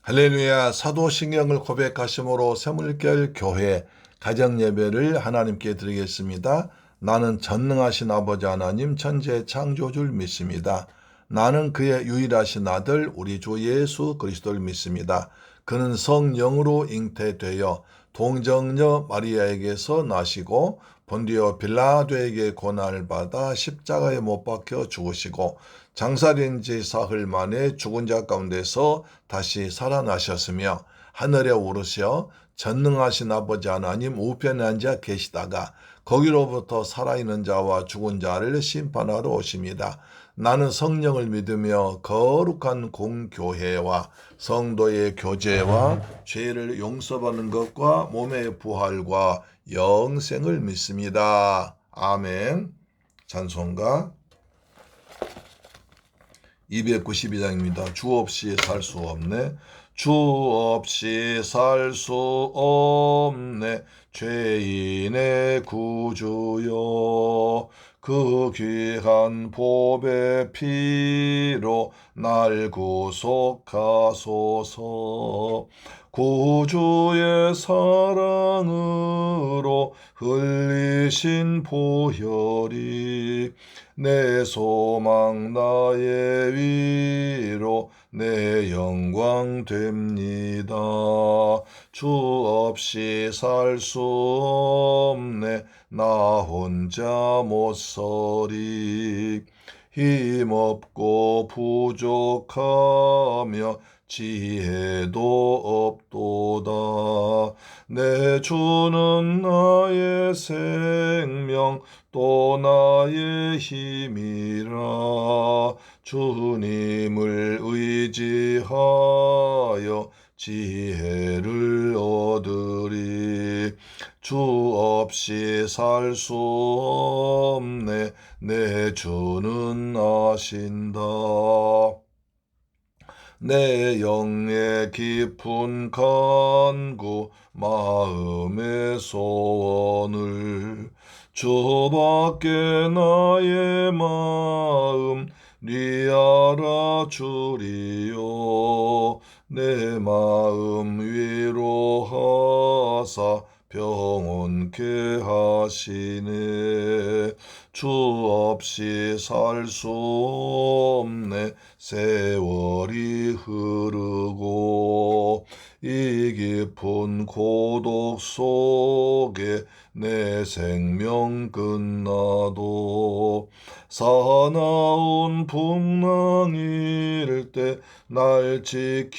할렐루야. 사도신경을 고백하심으로 새물결 교회 가정예배를 하나님께 드리겠습니다. 나는 전능하신 아버지 하나님 천지의 창조주를 믿습니다. 나는 그의 유일하신 아들 우리 주 예수 그리스도를 믿습니다. 그는 성령으로 잉태되어 동정녀 마리아에게서 나시고 본디오 빌라도에게 고난을 받아 십자가에 못 박혀 죽으시고 장사된 지 사흘 만에 죽은 자 가운데서 다시 살아나셨으며 하늘에 오르셔 전능하신 아버지 하나님 우편에 앉아 계시다가 거기로부터 살아있는 자와 죽은 자를 심판하러 오십니다. 나는 성령을 믿으며 거룩한 공교회와 성도의 교제와 죄를 용서받는 것과 몸의 부활과 영생을 믿습니다. 아멘. 찬송가 292장입니다. 주 없이 살 수 없네. 주 없이 살 수 없네. 죄인의 구주여. 그 귀한 보배 피로 날 구속하소서. 구주의 사랑으로 흘리신 보혈이 내 소망 나의 위로 내 영광 됩니다. 주 없이 살 수 없네. 나 혼자 못 서리. 힘없고 부족하며 지혜도 없도다. 내 주는 나의 생명 또 나의 힘이라. 주님을 의지하여 지혜를 얻으리. 주 없이 살 수 없네. 내 주는 아신다. 내 영의 깊은 간구 마음의 소원을 주밖에 나의 마음 네 알아주리요. 내 마음 위로하사 평온케 하시네. 주 없이 살 수 없네. 세월이 흐르고 이 깊은 고독 속에 내 생명 끝나도 사나운 풍랑일 때 날 지켜주시니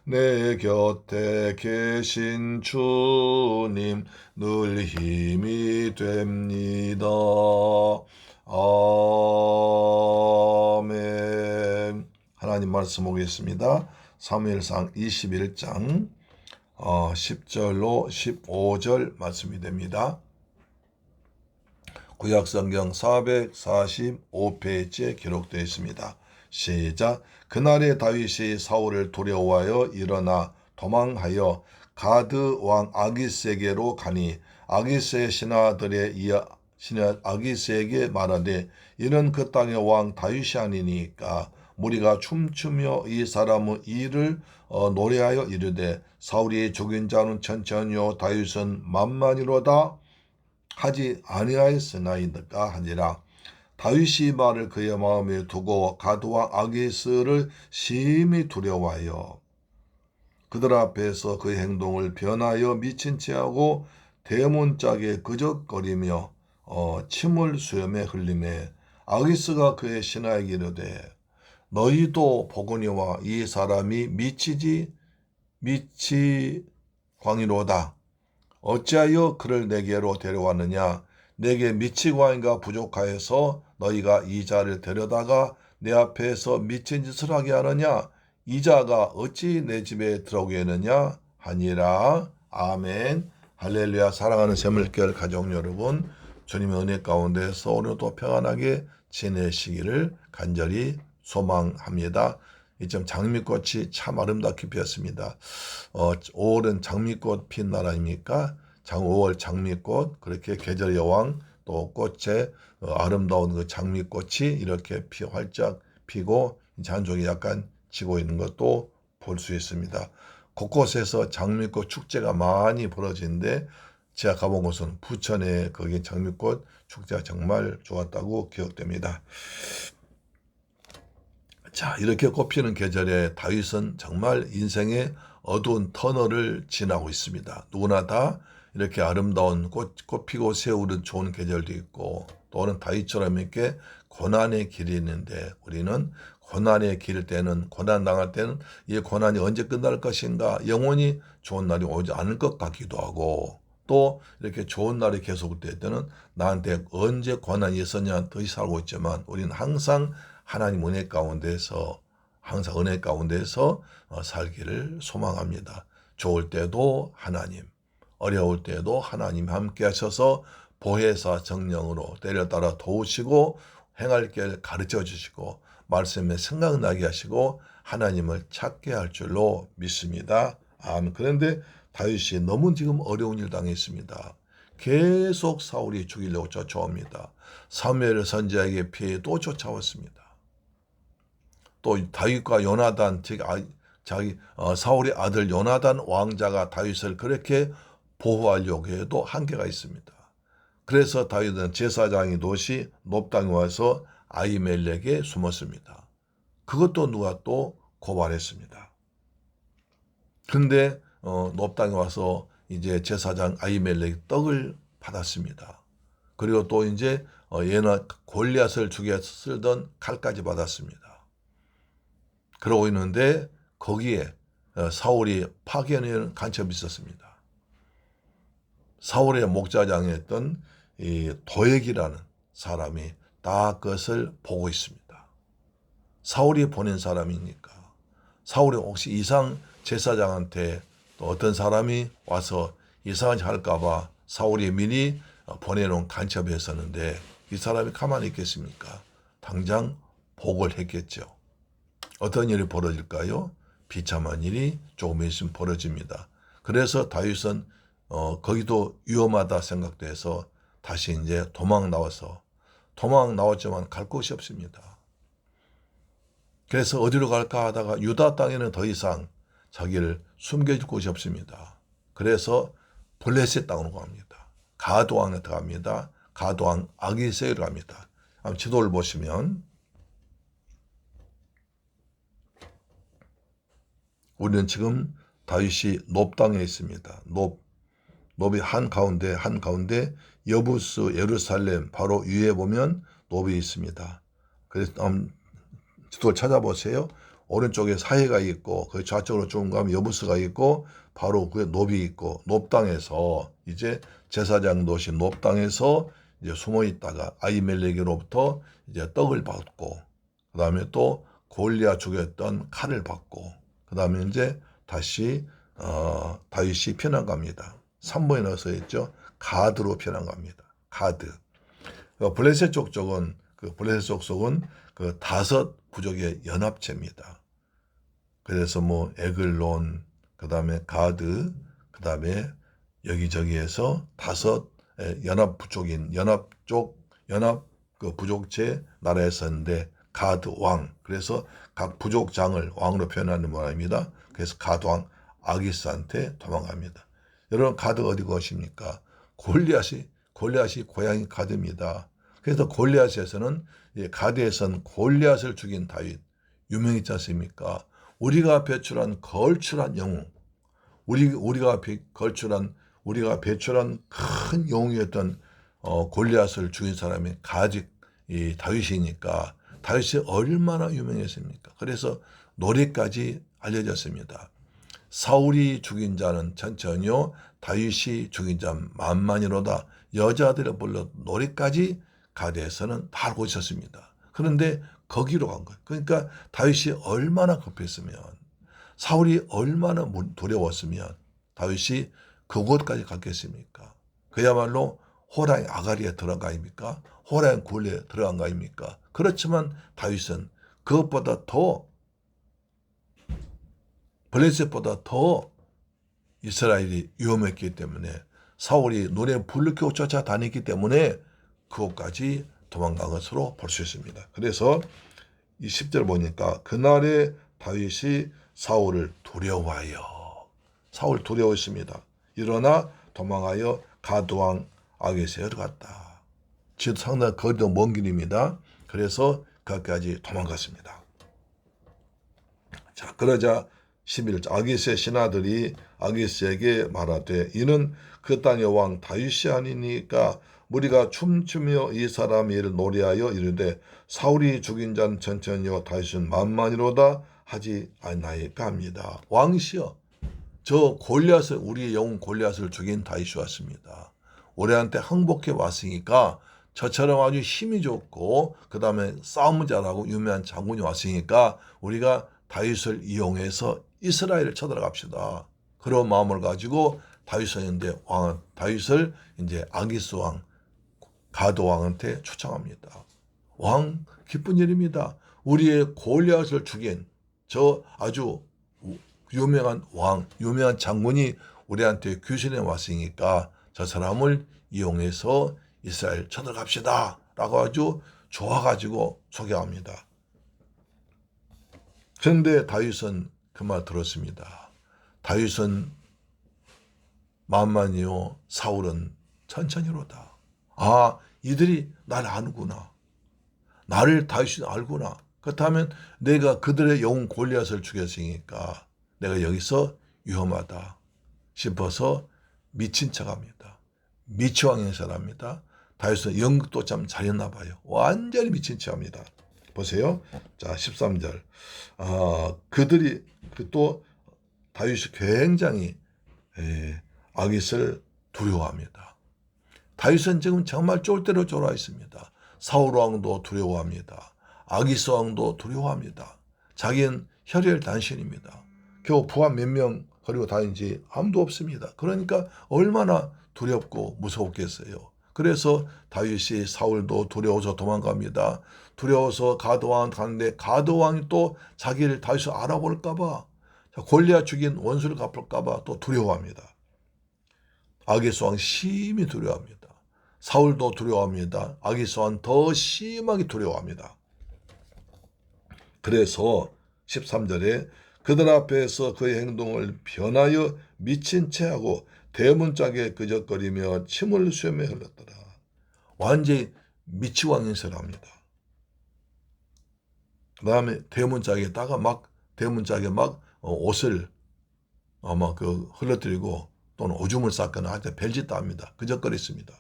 내 곁에 계신 주님 늘 힘이 됩니다. 아멘. 하나님 말씀 보겠습니다. 사무엘상 21장 10절로 15절 말씀이 됩니다. 구약성경 445페이지에 기록되어 있습니다. 시작. 그날에 다윗이 사울을 두려워하여 일어나 도망하여 가드 왕 아기스에게로 가니 아기스의 아기스에게 말하되 이는 그 땅의 왕 다윗이 아니니까. 무리가 춤추며 이 사람의 일을 노래하여 이르되 사울이 죽인 자는 천천히요 다윗은 만만이로다 하지 아니하였으나이까 하니라. 다윗이 말을 그의 마음에 두고 가드왕 아기스를 심히 두려워하여 그들 앞에서 그의 행동을 변하여 미친 채하고 대문짝에 그적거리며 침을 수염에 흘리매 아기스가 그의 신하에게 이르되 너희도 보거니와 이 사람이 미치광이로다. 어찌하여 그를 내게로 데려왔느냐? 내게 미치광이가 부족하여서 너희가 이 자를 데려다가 내 앞에서 미친 짓을 하게 하느냐? 이 자가 어찌 내 집에 들어오게 하느냐? 하니라. 아멘. 할렐루야. 사랑하는 새물결 가족 여러분, 주님의 은혜 가운데서 오늘도 평안하게 지내시기를 간절히 소망합니다. 이점 장미꽃이 참 아름답게 피었습니다. 5월은 장미꽃 핀 날 아닙니까? 5월 장미꽃, 그렇게 계절 여왕 또 꽃에 아름다운 그 장미꽃이 이렇게 활짝 피고 한쪽이 약간 지고 있는 것도 볼 수 있습니다. 곳곳에서 장미꽃 축제가 많이 벌어지는데 제가 가본 곳은 부천에 거기 장미꽃 축제가 정말 좋았다고 기억됩니다. 자, 이렇게 꽃피는 계절에 다윗은 정말 인생의 어두운 터널을 지나고 있습니다. 누구나 다 이렇게 아름다운 꽃 피고 새우는 좋은 계절도 있고 또는 다윗처럼 이렇게 고난의 길이 있는데 우리는 고난의 길 때는 고난 당할 때는 이 고난이 언제 끝날 것인가 영원히 좋은 날이 오지 않을 것 같기도 하고 또 이렇게 좋은 날이 계속될 때는 나한테 언제 고난이 있었냐 더 살고 있지만 우리는 항상 하나님 은혜 가운데서 항상 은혜 가운데서 살기를 소망합니다. 좋을 때도 하나님, 어려울 때도 하나님 함께 하셔서 보혜사 정령으로 때려따라 도우시고 행할 길 가르쳐 주시고 말씀에 생각나게 하시고 하나님을 찾게 할 줄로 믿습니다. 그런데 다윗이 너무 지금 어려운 일 당했습니다. 계속 사울이 죽이려고 쫓아옵니다. 사무엘 선지자에게 피해 또 쫓아왔습니다. 또 다윗과 요나단 즉 사울의 아들 요나단 왕자가 다윗을 그렇게 보호하려고 해도 한계가 있습니다. 그래서 다윗은 제사장이 도시 놉당에 와서 아히멜렉에 숨었습니다. 그것도 누가 또 고발했습니다. 그런데 놉당에 와서 이제 제사장 아히멜렉이 떡을 받았습니다. 그리고 또 이제 예나 골리앗을 죽여 쓰던 칼까지 받았습니다. 그러고 있는데 거기에 사울이 파견하는 간첩이 있었습니다. 사울의 목자장이었던 이 도액이라는 사람이 다 그것을 보고 있습니다. 사울이 보낸 사람이니까 사울이 혹시 이상 제사장한테 또 어떤 사람이 와서 이상하게 할까 봐 사울이 미리 보내놓은 간첩이었었는데 이 사람이 가만히 있겠습니까? 당장 복을 했겠죠. 어떤 일이 벌어질까요? 비참한 일이 조금 있으면 벌어집니다. 그래서 다윗은 거기도 위험하다 생각돼서 다시 이제 도망 나왔지만 갈 곳이 없습니다. 그래서 어디로 갈까 하다가 유다 땅에는 더 이상 자기를 숨겨줄 곳이 없습니다. 그래서 블레셋 땅으로 갑니다. 가드 왕에 들어갑니다. 가드 왕 아기스에로 갑니다. 지도를 보시면 우리는 지금 다윗이 놉 땅에 있습니다. 놉이 한가운데 여부스 예루살렘 바로 위에 보면 놉이 있습니다. 그래서 지도를 찾아보세요. 오른쪽에 사해가 있고 그 좌측으로 좀 가면 여부스가 있고 바로 그 놉이 있고 놉 땅에서 이제 제사장 도시 놉 땅에서 이제 숨어 있다가 아히멜렉으로부터 이제 떡을 받고 그다음에 또 골리앗 죽였던 칼을 받고 그다음에 이제 다시 다윗이 피난 갑니다. 3번에 넣어서 있죠. 가드로 피난 갑니다. 가드. 블레셋 쪽은 블레셋 쪽은 그 5 부족의 연합체입니다. 그래서 뭐 에글론, 그다음에 가드, 그다음에 여기저기에서 5 연합 그 부족체 나라였었는데 가드 왕. 그래서 각 부족장을 왕으로 표현하는 모양입니다. 그래서 가드 왕 아기스한테 도망갑니다. 여러분 가드 어디 것입니까? 골리앗이 고향이 가드입니다. 그래서 골리앗에서는 가드에서는 골리앗을 죽인 다윗 유명했지 않습니까? 우리가 배출한 걸출한 영웅, 우리가 배출한 큰 영웅이었던 골리앗을 죽인 사람이 이 다윗이니까 다윗이 얼마나 유명했습니까? 그래서 노래까지 알려졌습니다. 사울이 죽인 자는 천천히요 다윗이 죽인 자는 만만이로다. 여자들을 불러 노래까지 가드에서는 다 알고 있었습니다. 그런데 거기로 간 거예요. 그러니까 다윗이 얼마나 급했으면 사울이 얼마나 두려웠으면 다윗이 그곳까지 갔겠습니까? 그야말로 호랑이 아가리에 들어간 거 아닙니까? 호랑이 굴레에 들어간 거 아닙니까? 그렇지만 다윗은 그것보다 더 블레셋보다 더 이스라엘이 위험했기 때문에 사울이 눈에 불을 켜고 쫓아다녔기 때문에 그곳까지 도망간 것으로 볼 수 있습니다. 그래서 이 10절 보니까 그날에 다윗이 사울을 두려워하여 사울 두려워했습니다. 일어나 도망하여 가드왕 아기스에로 갔다. 지금 상당히 거리도 먼 길입니다. 그래서 거기까지 도망갔습니다. 자, 그러자 11절 아기스의 신하들이 아기스에게 말하되 이는 그 땅의 왕 다윗이 아니니까 우리가 춤추며 이 사람의 일을 노래하여 이르되 사울이 죽인 자는 천천히요 다윗은 만만이로다 하지 않나이까 합니다. 왕이시여, 저 골리앗을 우리의 영웅 골리앗을 죽인 다윗이 왔습니다. 우리한테 항복해 왔으니까 저처럼 아주 힘이 좋고 그 다음에 싸움을 잘하고 유명한 장군이 왔으니까 우리가 다윗을 이용해서 이스라엘을 쳐들어갑시다. 그런 마음을 가지고 다윗을 이제 아기스 왕 가드 왕한테 초청합니다. 왕, 기쁜 일입니다. 우리의 골리앗을 죽인 저 아주 유명한 왕, 유명한 장군이 우리한테 귀신해 왔으니까 저 사람을 이용해서 이스라엘 쳐들어갑시다 라고 아주 좋아가지고 소개합니다. 그런데 다윗은 그 말 들었습니다. 다윗은 만만이요 사울은 천천히로다. 아, 이들이 나를 아는구나. 나를 다윗이 알구나. 그렇다면 내가 그들의 영웅 골리앗을 죽였으니까 내가 여기서 위험하다 싶어서 미친 척합니다. 미치왕인 사람입니다. 다윗은 연극도 참 잘했나 봐요. 완전히 미친 척합니다. 보세요. 자, 13절. 그들이 또 다윗이 굉장히 아깃을 두려워합니다. 다윗은 지금 정말 쫄대로 졸아 있습니다. 사울 왕도 두려워합니다. 아기스 왕도 두려워합니다. 자기는 혈혈 단신입니다. 겨우 부하 몇 명 거리고 다니지 아무도 없습니다. 그러니까 얼마나 두렵고 무섭겠어요. 그래서 다윗이 사울도 두려워서 도망갑니다. 두려워서 가드왕 가는데 가드왕이 또 자기를 다윗을 알아볼까 봐, 골리앗 죽인 원수를 갚을까 봐 또 두려워합니다. 아기스 왕 심히 두려워합니다. 사울도 두려워합니다. 아기스 왕 더 심하게 두려워합니다. 그래서 13절에 그들 앞에서 그의 행동을 변하여 미친 채하고 대문짝에 끄적거리며 침을 쇠며 흘렀더라. 완전히 미치광인 사람입니다. 그 다음에 대문짝에다가 대문짝에 옷을 아마 흘러뜨리고 또는 오줌을 쌌거나 할 때 별짓도 합니다. 끄적거렸습니다.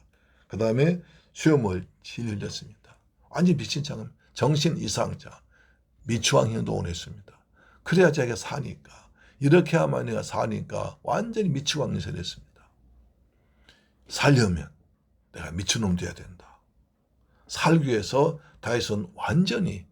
그 다음에 수염을 질 흘렸습니다. 완전히 미친 척은 정신 이상자, 미치광 행동을 했습니다. 그래야 자기가 사니까, 이렇게 하면 내가 사니까 완전히 미치광 짓을 했습니다. 살려면 내가 미친놈 돼야 된다. 살기 위해서 다윗은 완전히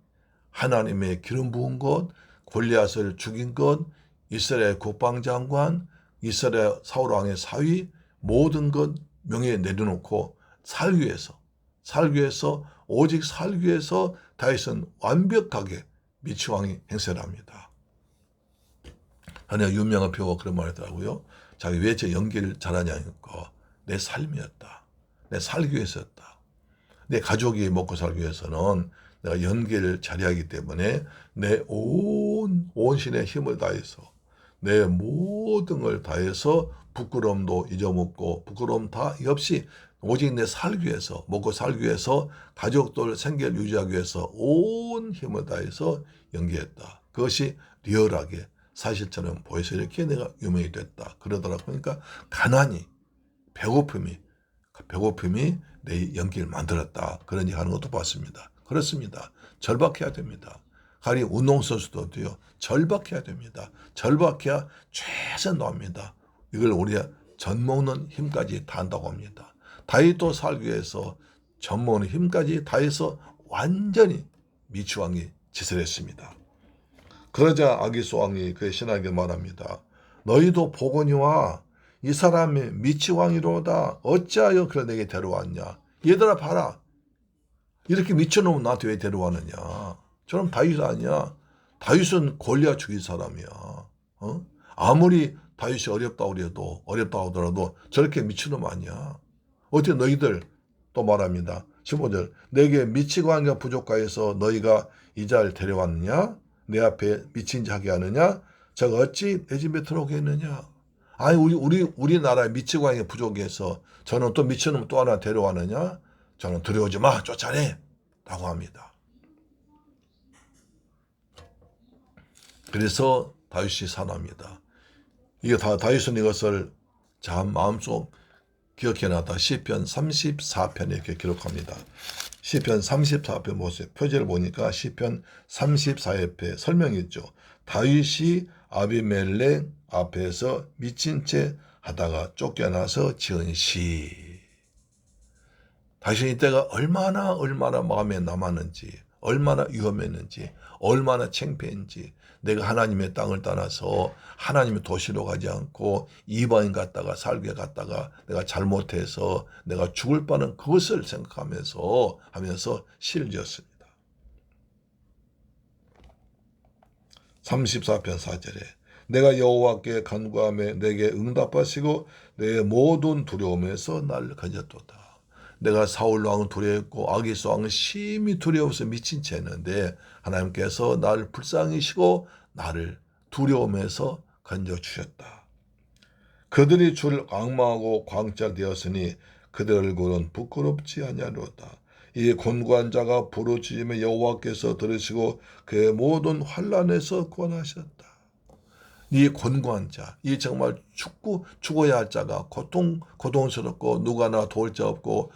하나님의 기름 부은 것, 골리앗을 죽인 것, 이스라엘 국방장관, 이스라엘 사울왕의 사위, 모든 것 명예에 내려놓고 살기 위해서 오직 살기 위해서 다윗은 완벽하게 미치광이 행세를 합니다. 하나 유명한 표가 그런 말 하더라고요. 자기 왜 저 연기를 잘하냐니까 내 삶이었다. 내 살기 위해서였다. 내 가족이 먹고 살기 위해서는 내가 연기를 잘해야 하기 때문에 내 온 신의 힘을 다해서 내 모든 걸 다해서 부끄러움도 잊어먹고 부끄러움 다 없이 오직 내 살기 위해서, 먹고 살기 위해서, 가족들 생계를 유지하기 위해서 온 힘을 다해서 연기했다. 그것이 리얼하게 사실처럼 보여서 이렇게 내가 유명이 됐다. 그러더라고요. 그러니까 가난이, 배고픔이 내 연기를 만들었다. 그런 얘기 하는 것도 봤습니다. 그렇습니다. 절박해야 됩니다. 가령 운동선수도요. 절박해야 됩니다. 절박해야 최선 다합니다. 이걸 우리가 젖먹는 힘까지 다한다고 합니다. 다윗도 살기 위해서 젖먹는 힘까지 다해서 완전히 미치왕이 짓을 했습니다. 그러자 아기스 왕이 그의 신하에게 말합니다. 너희도 보거니와 이 사람이 미치왕이로다. 어찌하여 그를 내게 데려왔냐. 얘들아 봐라. 이렇게 미쳐놓으면 나한테 왜 데려왔느냐. 저럼 다윗 아니야. 다윗은 골리앗 죽인 사람이야. 아무리 다윗이 어렵다고 하더라도 저렇게 미친놈 아니야. 어떻게 너희들 또 말합니다. 15절 내게 미치광이가 부족하여서 너희가 이 자를 데려왔느냐. 내 앞에 미친 자게 하느냐? 저가 어찌 내 집에 들어오겠느냐? 아니 우리나라에 미치광이 부족해서 저는 또 미친놈 또 하나 데려가느냐? 저는 들여오지 마, 쫓아내 라고 합니다. 그래서 다윗이 산합니다. 이게 다윗은 이것을 참 마음속 기억해놨다. 시편 34편에 이렇게 기록합니다. 시편 34편 보세요. 표제를 보니까 시편 34편 설명이 있죠. 다윗이 아비멜렉 앞에서 미친 채 하다가 쫓겨나서 지은 시. 다윗은 이때가 얼마나 마음에 남았는지, 얼마나 위험했는지, 얼마나 창피했는지, 내가 하나님의 땅을 떠나서 하나님의 도시로 가지 않고 이방인 갔다가 살게 갔다가 내가 잘못해서 내가 죽을 뻔한 그것을 생각하면서 시를 지었습니다. 34편 4절에 내가 여호와께 간구하며 내게 응답하시고 내 모든 두려움에서 나를 건졌도다. 내가 사울 왕은 두려웠고 아기스 왕은 심히 두려워서 미친 채 했는데 하나님께서 나를 불쌍히 여기시고 나를 두려움에서 건져주셨다. 그들이 주를 악마하고 광찰되었으니 그들 얼굴은 부끄럽지 아니하로다. 이 곤고한 자가 부르짖으며 여호와께서 들으시고 그의 모든 환난에서 구원하셨다. 이 곤고한 자, 이 정말 죽어야 할 자가 고통스럽고 누가나 도울 자 없고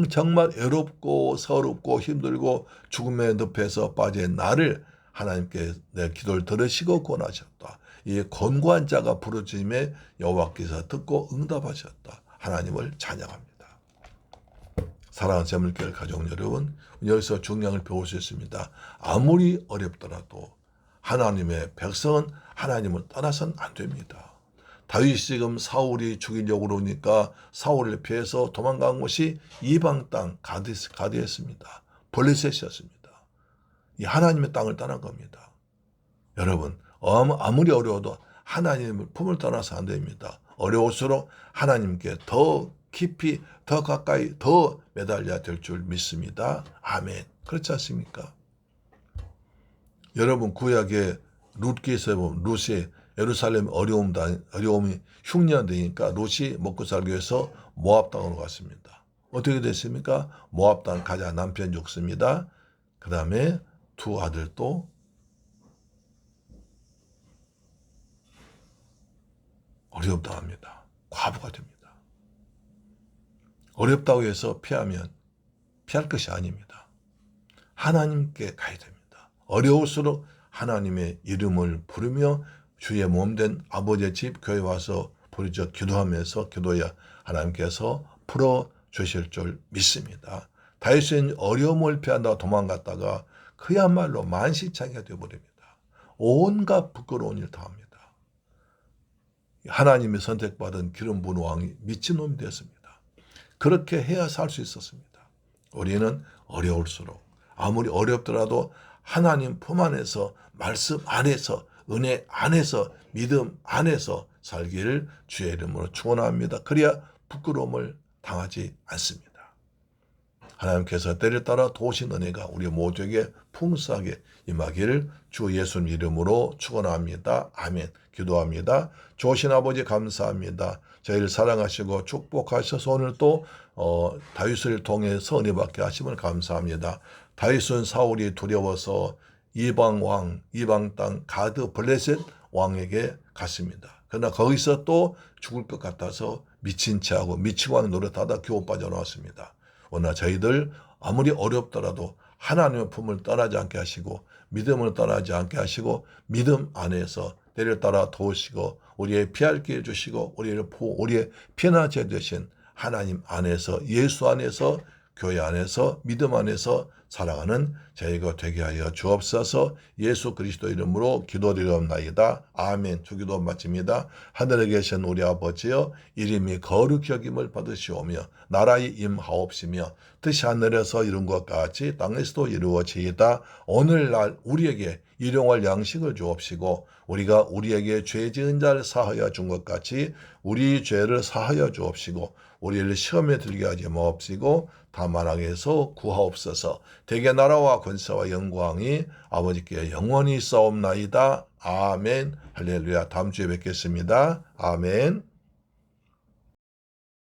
정말 외롭고 서럽고 힘들고 죽음의 늪에서 빠진 나를 하나님께 내 기도를 들으시고 구원하셨다. 이 곤고한 자가 부르짖음에 여호와께서 듣고 응답하셨다. 하나님을 찬양합니다. 사랑하는 재물교회 가족 여러분, 여기서 중요한 걸 배울 수 있습니다. 아무리 어렵더라도 하나님의 백성은 하나님을 떠나서는 안 됩니다. 다윗이 지금 사울이 죽이려고 그러니까 사울을 피해서 도망간 곳이 이방 땅 가드였습니다. 블레셋이었습니다. 이 하나님의 땅을 떠난 겁니다. 여러분, 아무리 어려워도 하나님의 품을 떠나서 안 됩니다. 어려울수록 하나님께 더 깊이, 더 가까이, 더 매달려야 될 줄 믿습니다. 아멘. 그렇지 않습니까? 여러분 구약의 룻기에서 보면 룻이 예루살렘 어려움이 흉년되니까 룻이 먹고 살기 위해서 모압 땅으로 갔습니다. 어떻게 됐습니까? 모압 땅 가자 남편 죽습니다. 그 다음에 두 아들도 어려움당합니다. 과부가 됩니다. 어렵다고 해서 피할 것이 아닙니다. 하나님께 가야 됩니다. 어려울수록 하나님의 이름을 부르며 주의 몸된 아버지의 집 교회 와서 부르짖어 기도하면서 기도해야 하나님께서 풀어주실 줄 믿습니다. 다윗은 어려움을 피한다고 도망갔다가 그야말로 만시창이가 되어버립니다. 온갖 부끄러운 일을 당합니다. 하나님이 선택받은 기름 부은 왕이 미친놈이 되었습니다. 그렇게 해야 살 수 있었습니다. 우리는 어려울수록 아무리 어렵더라도 하나님 품 안에서 말씀 안에서 은혜 안에서 믿음 안에서 살기를 주의 이름으로 축원합니다. 그래야 부끄러움을 당하지 않습니다. 하나님께서 때를 따라 도우신 은혜가 우리 모두에게 풍성하게 임하기를 주 예수님 이름으로 축원합니다. 아멘. 기도합니다. 좋으신 아버지 감사합니다. 저희를 사랑하시고 축복하셔서 오늘 또 다윗을 통해서 은혜 받게 하심을 감사합니다. 다윗은 사울이 두려워서 이방 땅 가드 블레셋 왕에게 갔습니다. 그러나 거기서 또 죽을 것 같아서 미친 채하고 미치광이 노릇하다 겨우 빠져나왔습니다. 오늘 저희들 아무리 어렵더라도 하나님의 품을 떠나지 않게 하시고 믿음을 떠나지 않게 하시고 믿음 안에서 때를 따라 도우시고 우리의 피할 길 주시고 우리의 피난처 되신 하나님 안에서 예수 안에서 교회 안에서 믿음 안에서 살아가는 저희가 되게 하여 주옵소서. 예수 그리스도 이름으로 기도드리옵나이다. 아멘. 주기도 마칩니다. 하늘에 계신 우리 아버지여 이름이 거룩히 여김을 받으시오며 나라의 임하옵시며 뜻이 하늘에서 이룬 것 같이 땅에서도 이루어지이다. 오늘날 우리에게 일용할 양식을 주옵시고 우리가 우리에게 죄 지은 자를 사하여 준 것 같이 우리 죄를 사하여 주옵시고 우리를 시험에 들게 하지 마옵시고 가만하게 해서 구하옵소서. 대개 나라와 권세와 영광이 아버지께 영원히 있사옵나이다. 아멘. 할렐루야. 다음 주에 뵙겠습니다. 아멘.